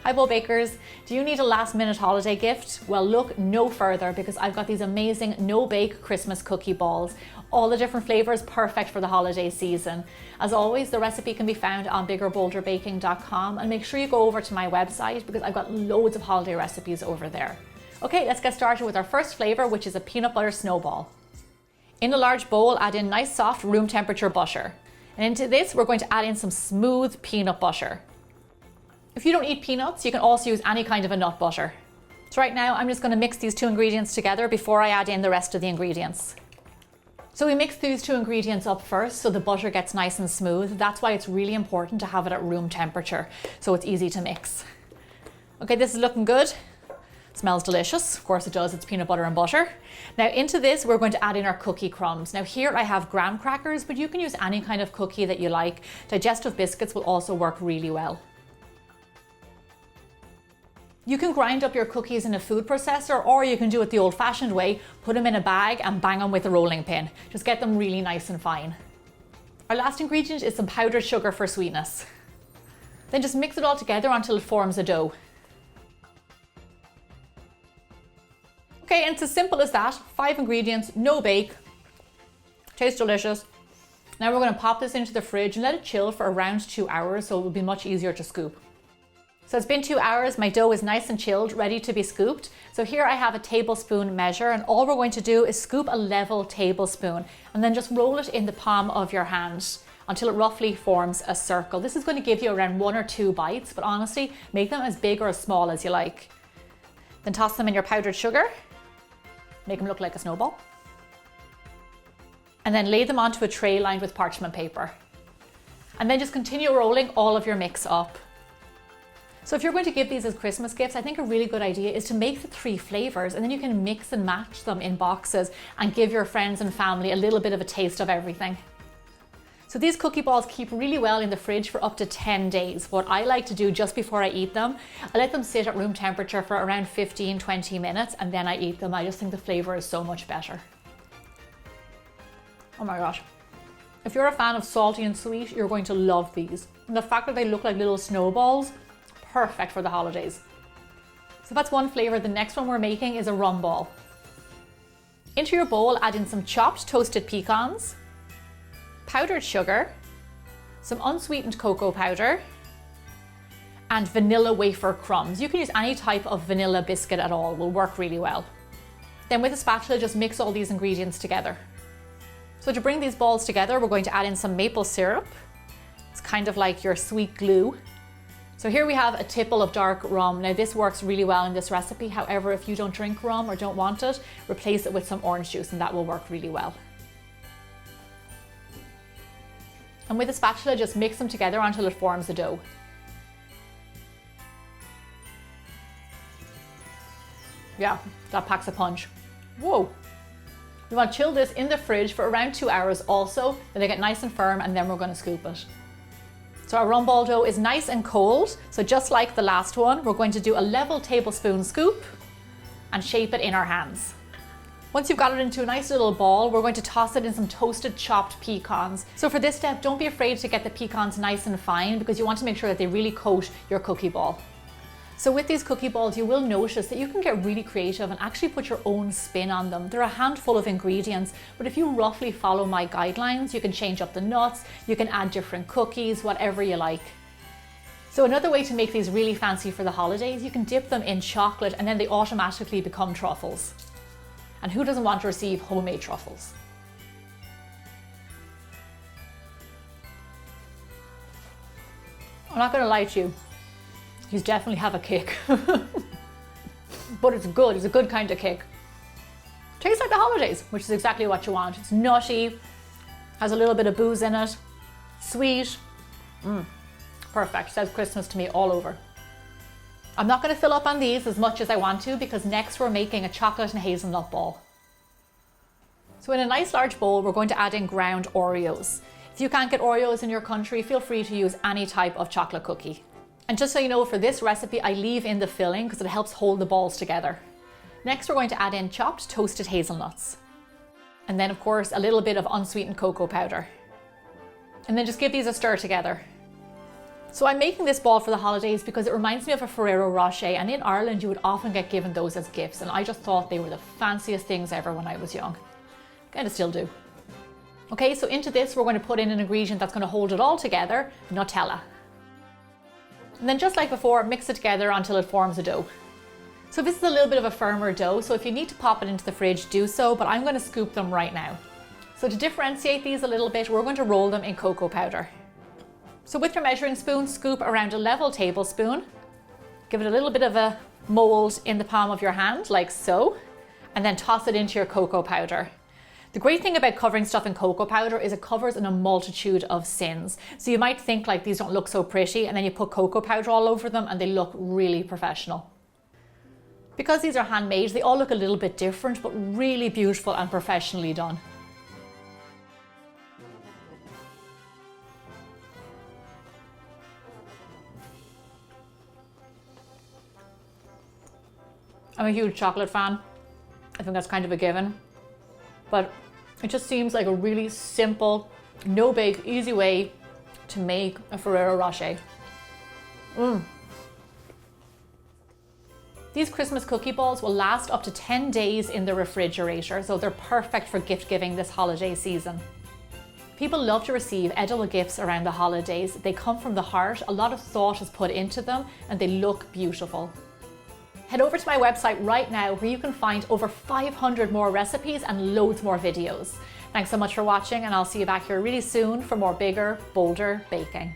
Hi Bowl Bakers, do you need a last minute holiday gift? Well, look no further because I've got these amazing no-bake Christmas cookie balls. All the different flavors, perfect for the holiday season. As always, the recipe can be found on biggerbolderbaking.com, and make sure you go over to my website because I've got loads of holiday recipes over there. Okay, let's get started with our first flavor, which is a peanut butter snowball. In a large bowl, add in nice soft room temperature butter. And into this, we're going to add in some smooth peanut butter. If you don't eat peanuts, you can also use any kind of a nut butter. So right now, I'm just going to mix these two ingredients together before I add in the rest of the ingredients. So we mix these two ingredients up first so the butter gets nice and smooth. That's why it's really important to have it at room temperature so it's easy to mix. Okay, this is looking good. Smells delicious. Of course it does, it's peanut butter and butter. Now into this, we're going to add in our cookie crumbs. Now here I have graham crackers, but you can use any kind of cookie that you like. Digestive biscuits will also work really well. You can grind up your cookies in a food processor, or you can do it the old-fashioned way, put them in a bag and bang them with a rolling pin. Just get them really nice and fine. Our last ingredient is some powdered sugar for sweetness. Then just mix it all together until it forms a dough. Okay, and it's as simple as that. 5 ingredients, no bake, tastes delicious. Now we're going to pop this into the fridge and let it chill for around 2 hours so it will be much easier to scoop. So it's been 2 hours, my dough is nice and chilled, ready to be scooped. So here I have a tablespoon measure, and all we're going to do is scoop a level tablespoon and then just roll it in the palm of your hand until it roughly forms a circle. This is going to give you around 1 or 2 bites, but honestly, make them as big or as small as you like. Then toss them in your powdered sugar, make them look like a snowball, and then lay them onto a tray lined with parchment paper. And then just continue rolling all of your mix up. So if you're going to give these as Christmas gifts, I think a really good idea is to make the 3 flavors, and then you can mix and match them in boxes and give your friends and family a little bit of a taste of everything. So these cookie balls keep really well in the fridge for up to 10 days. What I like to do just before I eat them, I let them sit at room temperature for around 15-20 minutes and then I eat them. I just think the flavor is so much better. Oh my gosh. If you're a fan of salty and sweet, you're going to love these. And the fact that they look like little snowballs, perfect for the holidays. So that's one flavor. The next one we're making is a rum ball. Into your bowl, add in some chopped toasted pecans, powdered sugar, some unsweetened cocoa powder, and vanilla wafer crumbs. You can use any type of vanilla biscuit at all, will work really well. Then with a spatula, just mix all these ingredients together. So to bring these balls together, we're going to add in some maple syrup. It's kind of like your sweet glue. So here we have a tipple of dark rum. Now this works really well in this recipe. However, if you don't drink rum or don't want it, replace it with some orange juice and that will work really well. And with a spatula, just mix them together until it forms a dough. Yeah, that packs a punch. Whoa. You want to chill this in the fridge for around 2 hours also, then they get nice and firm, and then we're going to scoop it. So our rum ball dough is nice and cold. So just like the last one, we're going to do a level tablespoon scoop and shape it in our hands. Once you've got it into a nice little ball, we're going to toss it in some toasted chopped pecans. So for this step, don't be afraid to get the pecans nice and fine because you want to make sure that they really coat your cookie ball. So with these cookie balls, you will notice that you can get really creative and actually put your own spin on them. They're a handful of ingredients, but if you roughly follow my guidelines, you can change up the nuts, you can add different cookies, whatever you like. So another way to make these really fancy for the holidays, you can dip them in chocolate and then they automatically become truffles. And who doesn't want to receive homemade truffles? I'm not going to lie to you. These definitely have a kick. But it's good. It's a good kind of kick. Tastes like the holidays, which is exactly what you want. It's nutty, has a little bit of booze in it, sweet. Perfect. Says Christmas to me all over. I'm not going to fill up on these as much as I want to because next we're making a chocolate and hazelnut ball. So in a nice large bowl, we're going to add in ground Oreos. If you can't get Oreos in your country, feel free to use any type of chocolate cookie. And just so you know, for this recipe, I leave in the filling because it helps hold the balls together. Next, we're going to add in chopped toasted hazelnuts. And then of course, a little bit of unsweetened cocoa powder. And then just give these a stir together. So I'm making this ball for the holidays because it reminds me of a Ferrero Rocher, and in Ireland you would often get given those as gifts, and I just thought they were the fanciest things ever when I was young. Kind of still do. Okay, so into this we're going to put in an ingredient that's going to hold it all together, Nutella. And then just like before, mix it together until it forms a dough. So this is a little bit of a firmer dough, so if you need to pop it into the fridge, do so, but I'm going to scoop them right now. So to differentiate these a little bit, we're going to roll them in cocoa powder. So with your measuring spoon, scoop around a level tablespoon, give it a little bit of a mold in the palm of your hand, like so, and then toss it into your cocoa powder. The great thing about covering stuff in cocoa powder is it covers in a multitude of sins. So you might think like these don't look so pretty, and then you put cocoa powder all over them and they look really professional. Because these are handmade, they all look a little bit different, but really beautiful and professionally done. I'm a huge chocolate fan. I think that's kind of a given. But it just seems like a really simple, no bake, easy way to make a Ferrero Rocher. These Christmas cookie balls will last up to 10 days in the refrigerator, so they're perfect for gift giving this holiday season. People love to receive edible gifts around the holidays. They come from the heart, a lot of thought is put into them, and they look beautiful. Head over to my website right now where you can find over 500 more recipes and loads more videos. Thanks so much for watching, and I'll see you back here really soon for more bigger, bolder baking.